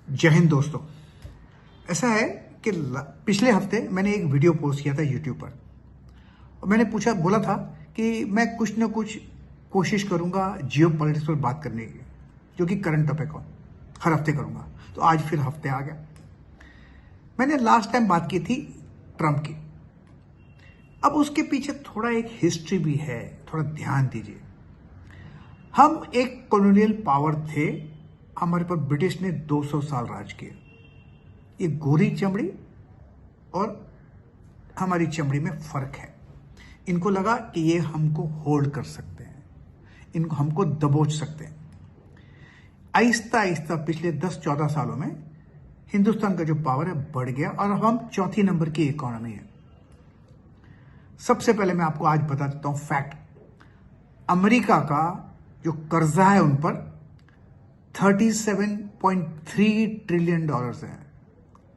जय हिंद दोस्तों। ऐसा है कि पिछले हफ्ते मैंने एक वीडियो पोस्ट किया था यूट्यूब पर और मैंने बोला था कि मैं कुछ न कुछ कोशिश करूंगा जियो पॉलिटिक्स पर बात करने की, जो कि करंट टॉपिक हो, हर हफ्ते करूंगा। तो आज फिर हफ्ते आ गया। मैंने लास्ट टाइम बात की थी ट्रंप की। अब उसके पीछे थोड़ा एक हिस्ट्री भी है, थोड़ा ध्यान दीजिए। हम एक कॉलोनियल पावर थे, हमारे पर ब्रिटिश ने 200 साल राज किया। ये गोरी चमड़ी और हमारी चमड़ी में फर्क है। इनको लगा कि ये हमको होल्ड कर सकते हैं, इनको हमको दबोच सकते हैं। आहिस्ता आहिस्ता पिछले 10-14 सालों में हिंदुस्तान का जो पावर है बढ़ गया और अब हम चौथी नंबर की इकोनॉमी है। सबसे पहले मैं आपको आज बता देता हूं फैक्ट। अमेरिका का जो कर्जा है उन पर 37.3 ट्रिलियन डॉलर्स है।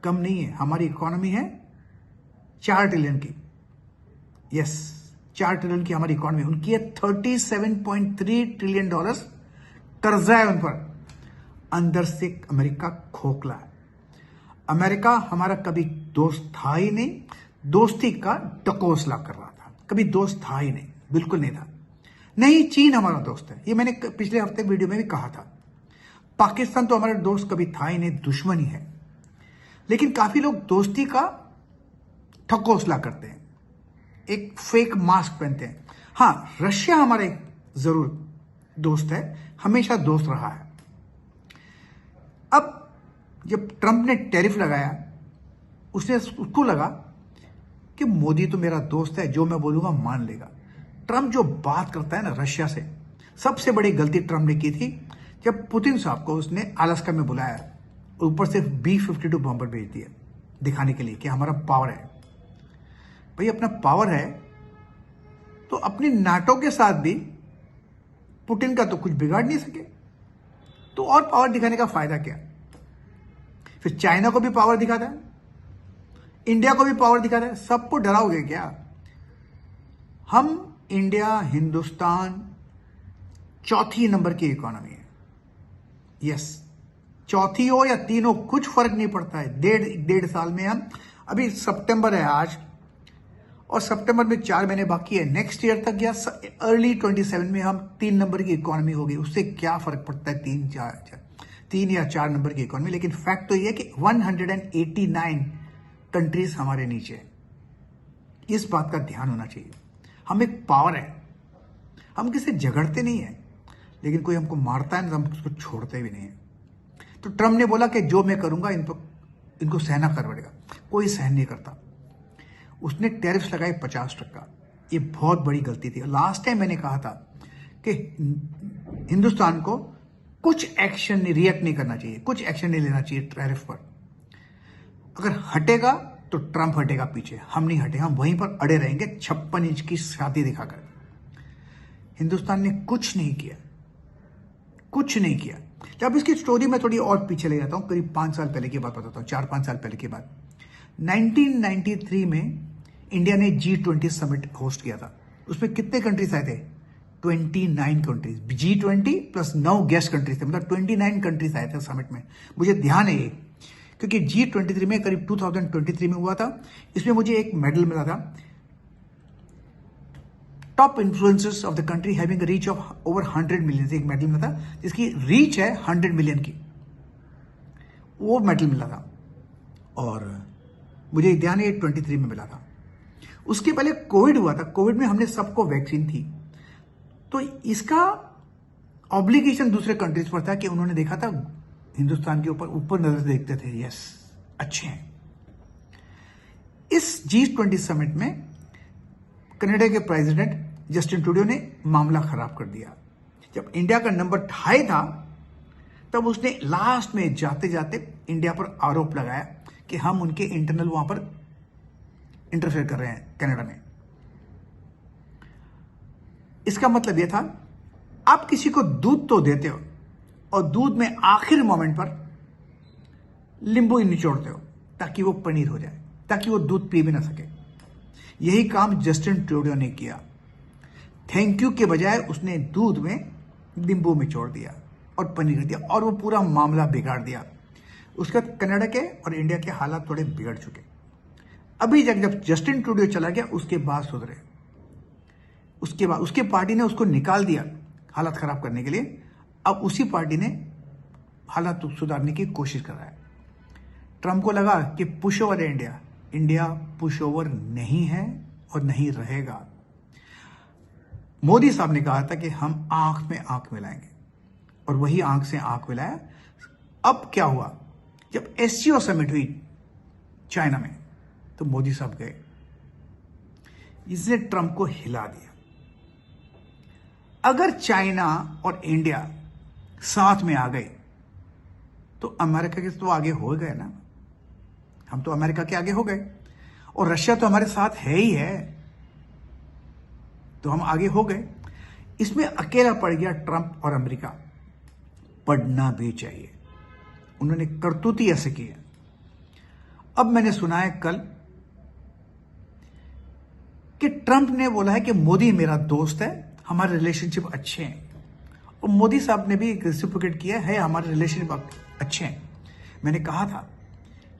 कम नहीं है। हमारी इकोनॉमी है 4 ट्रिलियन की। यस, 4 ट्रिलियन की हमारी इकोनॉमी, उनकी है 37.3 ट्रिलियन डॉलर्स कर्जा है उन पर। अंदर से अमेरिका खोखला है। अमेरिका हमारा कभी दोस्त था ही नहीं, दोस्ती का टकोसला कर रहा था। कभी दोस्त था ही नहीं, बिल्कुल नहीं था। नहीं, चीन हमारा दोस्त है, ये मैंने पिछले हफ्ते वीडियो में भी कहा था। पाकिस्तान तो हमारा दोस्त कभी था ही नहीं, दुश्मन ही है। लेकिन काफी लोग दोस्ती का ठकोसला करते हैं, एक फेक मास्क पहनते हैं। हाँ, रशिया हमारा एक जरूर दोस्त है, हमेशा दोस्त रहा है। अब जब ट्रंप ने टैरिफ लगाया, उसको लगा कि मोदी तो मेरा दोस्त है, जो मैं बोलूंगा मान लेगा। ट्रंप जो बात करता है ना रशिया से, सबसे बड़ी गलती ट्रंप ने की थी जब पुतिन साहब को उसने अलास्का में बुलाया, ऊपर से B-52 बॉम्बर भेज दिया दिखाने के लिए कि हमारा पावर है। भाई, अपना पावर है तो अपनी नाटो के साथ भी पुतिन का तो कुछ बिगाड़ नहीं सके, तो और पावर दिखाने का फायदा क्या। फिर चाइना को भी पावर दिखाता है, इंडिया को भी पावर दिखाता है। सबको डराओगे क्या। हम इंडिया, हिंदुस्तान चौथी नंबर की इकोनॉमी है। यस, चौथी हो या तीन हो, कुछ फर्क नहीं पड़ता है। डेढ़ साल में हम, अभी सितंबर है आज, और सितंबर में 4 महीने बाकी है। नेक्स्ट ईयर तक या अर्ली 27 में हम 3 नंबर की इकोनॉमी होगी। उससे क्या फर्क पड़ता है 3 या 4 नंबर की इकोनॉमी। लेकिन फैक्ट तो यह कि 189 कंट्रीज हमारे नीचे है। इस बात का ध्यान होना चाहिए। हम एक पावर है, हम किसी झगड़ते नहीं है, लेकिन कोई हमको मारता है ना, हम उसको छोड़ते भी नहीं है। तो ट्रम्प ने बोला कि जो मैं करूंगा इनको सहना कर पड़ेगा। कोई सहन नहीं करता। उसने टैरिफ्स लगाए 50%। ये बहुत बड़ी गलती थी। लास्ट टाइम मैंने कहा था कि हिंदुस्तान को कुछ एक्शन रिएक्ट नहीं करना चाहिए, कुछ एक्शन नहीं लेना चाहिए टैरिफ पर। अगर हटेगा तो ट्रंप हटेगा पीछे, हम नहीं हटे। हम वहीं पर अड़े रहेंगे 56 इंच की छाती दिखाकर। हिंदुस्तान ने कुछ नहीं किया, कुछ नहीं किया। जब इसकी स्टोरी में थोड़ी और पीछे ले जाता हूं, करीब 5 साल पहले की बात बताता हूं, 4-5 साल पहले की बात। 1993 में इंडिया ने G20 समिट होस्ट किया था। उसमें कितने कंट्रीज आए थे? 29 countries. G20 plus 9 guest countries थे, मतलब 29 कंट्रीज आए थे समिट में। मुझे ध्यान है ये, क्योंकि G23 में करीब 2023 में हुआ था। इसमें मुझे एक मेडल मिला था, top influencers of the country having reach of over 100 million. एक मेडल मिला था जिसकी रीच है 100 मिलियन की, वो मेडल मिला था। और मुझे ध्यान है 23 में मिला था। उसके पहले कोविड हुआ था। कोविड में हमने सबको वैक्सीन थी, तो इसका ऑब्लिगेशन दूसरे कंट्रीज पर था कि उन्होंने देखा था हिंदुस्तान के ऊपर नजर देखते थे, यस अच्छे हैं। इस G20 समिट में कनाडा के प्रेसिडेंट जस्टिन ट्रूडो ने मामला खराब कर दिया। जब इंडिया का नंबर 2.5 था, तब उसने लास्ट में जाते जाते इंडिया पर आरोप लगाया कि हम उनके इंटरनल वहां पर इंटरफेयर कर रहे हैं कनाडा में। इसका मतलब यह था, आप किसी को दूध तो देते हो और दूध में आखिर मोमेंट पर नींबू ही निचोड़ते हो ताकि वो पनीर हो जाए, ताकि वो दूध पी भी ना सके। यही काम जस्टिन ट्रूडो ने किया। थैंक यू के बजाय उसने दूध में नींबू निचोड़ दिया और पनीर कर दिया, और वो पूरा मामला बिगाड़ दिया। उसके बाद कनाडा के और इंडिया के हालात थोड़े बिगड़ चुके। अभी जब जस्टिन ट्रूडो चला गया उसके बाद सुधरे। उसके बाद उसके पार्टी ने उसको निकाल दिया हालात खराब करने के लिए। अब उसी पार्टी ने हालात सुधारने की कोशिश कर रहा है। ट्रंप को लगा कि पुश ओवर है इंडिया। इंडिया पुश ओवर नहीं है और नहीं रहेगा। मोदी साहब ने कहा था कि हम आंख में आंख मिलाएंगे और वही आंख से आंख मिलाया। अब क्या हुआ, जब एससीओ समिट हुई चाइना में तो मोदी साहब गए, इसने ट्रंप को हिला दिया। अगर चाइना और इंडिया साथ में आ गए तो अमेरिका के तो आगे हो गए ना। हम तो अमेरिका के आगे हो गए और रशिया तो हमारे साथ है ही है, तो हम आगे हो गए। इसमें अकेला पड़ गया ट्रंप और अमेरिका। पढ़ना भी चाहिए, उन्होंने करतूती ऐसे की है। अब मैंने सुना है कल कि ट्रंप ने बोला है कि मोदी मेरा दोस्त है, हमारे रिलेशनशिप अच्छे हैं। और मोदी साहब ने भी रेसिप्रोकेट किया है, हमारे रिलेशनशिप अच्छे हैं। मैंने कहा था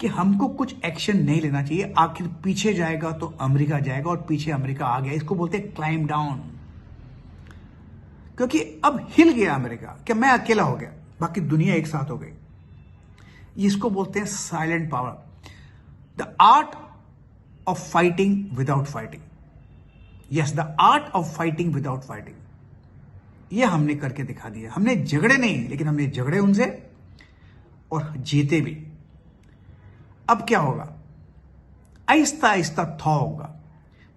कि हमको कुछ एक्शन नहीं लेना चाहिए, आखिर पीछे जाएगा तो अमेरिका जाएगा और पीछे अमेरिका आ गया। इसको बोलते हैं क्लाइम डाउन, क्योंकि अब हिल गया अमेरिका कि मैं अकेला हो गया, बाकी दुनिया एक साथ हो गई। इसको बोलते हैं silent power, the art of fighting without fighting. Yes, the art of fighting without fighting. यह हमने करके दिखा दिया। हमने झगड़े नहीं, लेकिन हमने झगड़े उनसे और जीते भी। अब क्या होगा, आहिस्ता आहिस्ता थॉ होगा।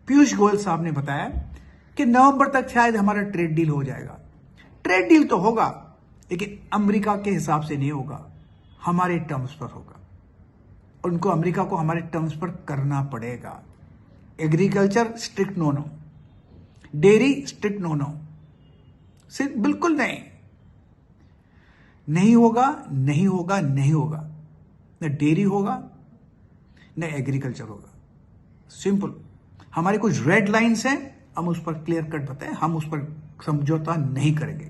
पीयूष गोयल साहब ने बताया कि नवंबर तक शायद हमारा ट्रेड डील हो जाएगा। ट्रेड डील तो होगा, लेकिन अमेरिका के हिसाब से नहीं होगा, हमारे टर्म्स पर होगा। उनको, अमेरिका को हमारे टर्म्स पर करना पड़ेगा। Agriculture strict no no, dairy strict no no, सिर्फ बिल्कुल नहीं, नहीं होगा, नहीं होगा, नहीं होगा। न डेयरी होगा न एग्रीकल्चर होगा। सिंपल। हमारे कुछ रेड लाइंस हैं, हम उस पर क्लियर कट बताएं, हम उस पर समझौता नहीं करेंगे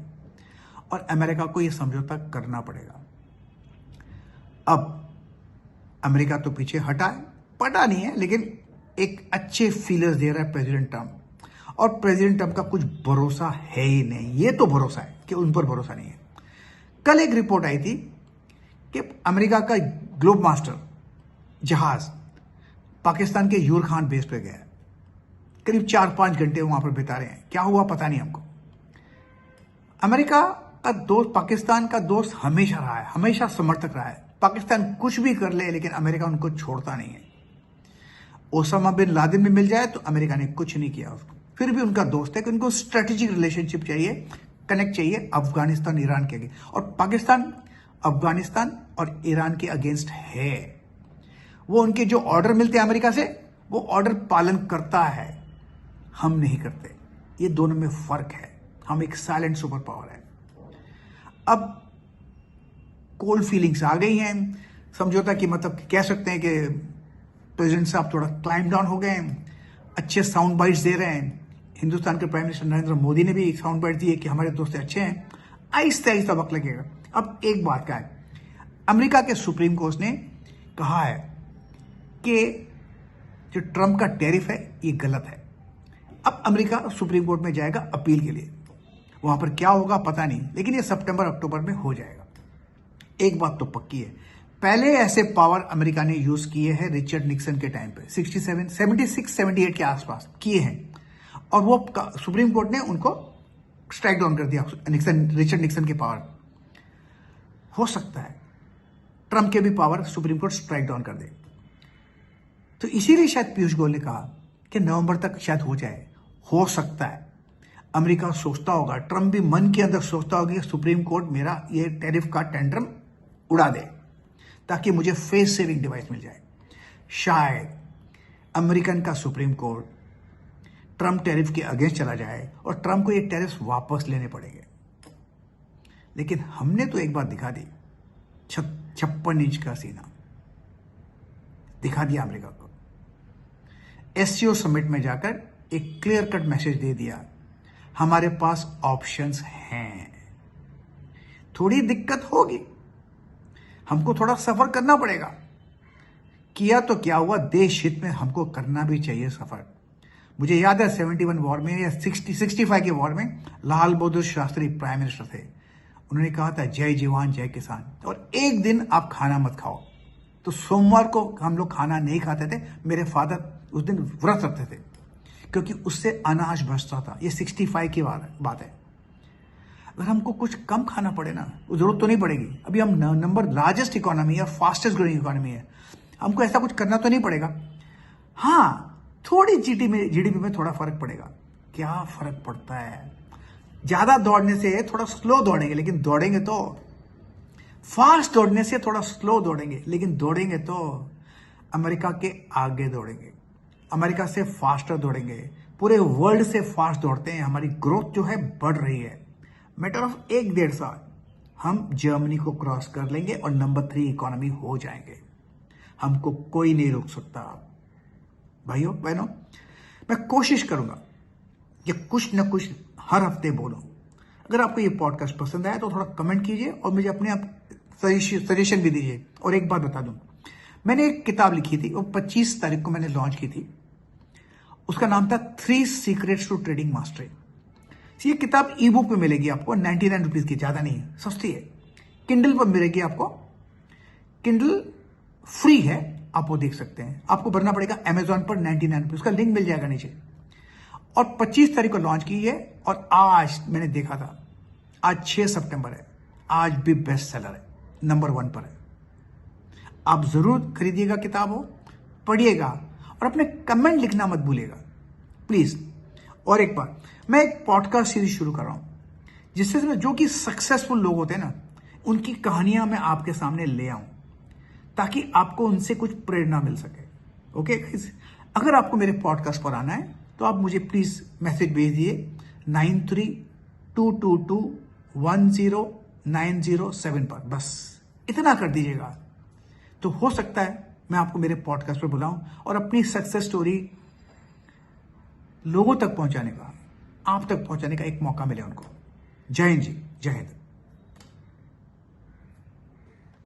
और अमेरिका को यह समझौता करना पड़ेगा। अब अमेरिका तो पीछे हटा है, पटा नहीं है, लेकिन एक अच्छे फीलर्स दे रहा है प्रेसिडेंट ट्रंप। और प्रेसिडेंट ट्रंप का कुछ भरोसा है ही नहीं। ये तो भरोसा है कि उन पर भरोसा नहीं है। कल एक रिपोर्ट आई थी कि अमेरिका का ग्लोब मास्टर जहाज पाकिस्तान के यूर खान बेस पे गया, करीब 4-5 घंटे वहां पर बिता रहे हैं। क्या हुआ पता नहीं हमको। अमेरिका का दोस्त, पाकिस्तान का दोस्त हमेशा रहा है, हमेशा समर्थक रहा है। पाकिस्तान कुछ भी कर ले, लेकिन अमेरिका उनको छोड़ता नहीं है। ओसामा बिन लादेन भी मिल जाए तो अमेरिका ने कुछ नहीं किया उसको, फिर भी उनका दोस्त है कि उनको स्ट्रेटेजिक रिलेशनशिप चाहिए, कनेक्ट चाहिए अफगानिस्तान ईरान के अगेंस्ट। और पाकिस्तान अफगानिस्तान और ईरान के अगेंस्ट है। वो उनके जो ऑर्डर मिलते हैं अमेरिका से, वो ऑर्डर पालन करता है, हम नहीं करते। ये दोनों में फर्क है। हम एक साइलेंट सुपर पावर है। अब कोल्ड फीलिंग्स आ गई हैं, समझौता की मतलब कह सकते हैं कि प्रेसिडेंट साहब थोड़ा क्लाइम डाउन हो गए हैं, अच्छे साउंड बाइट्स दे रहे हैं। हिंदुस्तान के प्राइम मिनिस्टर नरेंद्र मोदी ने भी एक साउंड बाइट दी है कि हमारे दोस्त अच्छे हैं। आहिस्ता आहिस्ता वक्त लगेगा। अब एक बात का है, अमेरिका के सुप्रीम कोर्ट ने कहा है कि जो ट्रंप का टैरिफ है ये गलत है। अब अमेरिका सुप्रीम कोर्ट में जाएगा अपील के लिए। वहां पर क्या होगा पता नहीं, लेकिन ये सितंबर अक्टूबर में हो जाएगा। एक बात तो पक्की है, पहले ऐसे पावर अमेरिका ने यूज किए हैं रिचर्ड निक्सन के टाइम पे, 76 के आसपास किए हैं, और वो सुप्रीम कोर्ट ने उनको स्ट्राइक डाउन कर दिया। रिचर्ड निक्सन के पावर। हो सकता है ट्रंप के भी power supreme court strike down कर दे। तो इसीलिए शायद पीयूष गोयल ने कहा कि नवंबर तक शायद हो जाए। हो सकता है अमेरिका सोचता होगा, ट्रंप भी मन के अंदर सोचता होगा कि सुप्रीम कोर्ट मेरा ये टैरिफ का टेंडरम उड़ा दे ताकि मुझे फेस सेविंग डिवाइस मिल जाए। शायद अमेरिकन का सुप्रीम कोर्ट ट्रंप टैरिफ के अगेंस्ट चला जाए और ट्रंप को ये टैरिफ वापस लेने पड़ेंगे। लेकिन हमने तो एक बात दिखा दी, 56 इंच का सीना दिखा दिया अमेरिका को। एससीओ समिट में जाकर एक क्लियर कट मैसेज दे दिया, हमारे पास ऑप्शंस हैं। थोड़ी दिक्कत होगी, हमको थोड़ा सफर करना पड़ेगा। किया तो क्या हुआ, देश हित में हमको करना भी चाहिए सफर। मुझे याद है 71 वॉर में या 65 के वॉर में लाल बहादुर शास्त्री प्राइम मिनिस्टर थे। उन्होंने कहा था जय जवान जय किसान, और एक दिन आप खाना मत खाओ। तो सोमवार को हम लोग खाना नहीं खाते थे। मेरे फादर उस दिन व्रत रखते थे क्योंकि उससे अनाज बचता था। ये 65 की बात है। अगर हमको कुछ कम खाना पड़े ना, वो जरूरत तो नहीं पड़ेगी। अभी हम नंबर लार्जेस्ट इकोनॉमी है, फास्टेस्ट ग्रोइंग इकोनॉमी है, हमको ऐसा कुछ करना तो नहीं पड़ेगा। हाँ, थोड़ी जीडीपी में थोड़ा फर्क पड़ेगा। क्या फर्क पड़ता है? ज्यादा दौड़ने से थोड़ा स्लो दौड़ेंगे, लेकिन दौड़ेंगे तो। फास्ट दौड़ने से थोड़ा स्लो दौड़ेंगे, लेकिन दौड़ेंगे तो। अमेरिका के आगे दौड़ेंगे, अमेरिका से फास्टर दौड़ेंगे, पूरे वर्ल्ड से फास्ट दौड़ते हैं। हमारी ग्रोथ जो है बढ़ रही है। मैटर ऑफ 1-1.5 साल हम जर्मनी को क्रॉस कर लेंगे और नंबर 3 इकोनॉमी हो जाएंगे। हमको कोई नहीं रोक सकता। भाइयों बहनों, मैं कोशिश करूंगा कि कुछ न कुछ हर हफ्ते बोलूं। अगर आपको ये पॉडकास्ट पसंद आया तो थोड़ा कमेंट कीजिए और मुझे अपने आप सजेशन भी दीजिए। और एक बात बता दूं, मैंने एक किताब लिखी थी, वो 25 तारीख को मैंने लॉन्च की थी। उसका नाम था 3 सीक्रेट्स टू ट्रेडिंग मास्टरी। ये किताब ई बुक में मिलेगी आपको 99 रुपीज की, ज्यादा नहीं है, सस्ती है। किंडल पर मिलेगी आपको, किंडल फ्री है, आप वो देख सकते हैं। आपको भरना पड़ेगा अमेजॉन पर 99 रुपीज, उसका लिंक मिल जाएगा नीचे। और 25 तारीख को लॉन्च की है, और आज मैंने देखा था, आज 6 सितंबर है, आज भी बेस्ट सेलर है, नंबर 1 पर है। आप जरूर खरीदिएगा किताब हो, पढ़िएगा और अपने कमेंट लिखना मत भूलिएगा प्लीज। और एक बार, मैं एक पॉडकास्ट सीरीज शुरू कर रहा हूं, जिससे जो कि सक्सेसफुल लोग होते हैं ना, उनकी कहानियां मैं आपके सामने ले आऊं, ताकि आपको उनसे कुछ प्रेरणा मिल सके। ओके गाइस, अगर आपको मेरे पॉडकास्ट पर आना है तो आप मुझे प्लीज मैसेज भेज दिए 9322210907 पर, बस इतना कर दीजिएगा तो हो सकता है मैं आपको मेरे पॉडकास्ट पर बुलाऊं और अपनी सक्सेस स्टोरी लोगों तक पहुंचाने का, आप तक पहुंचाने का एक मौका मिले उनको। जय हिंद जी, जय हिंद।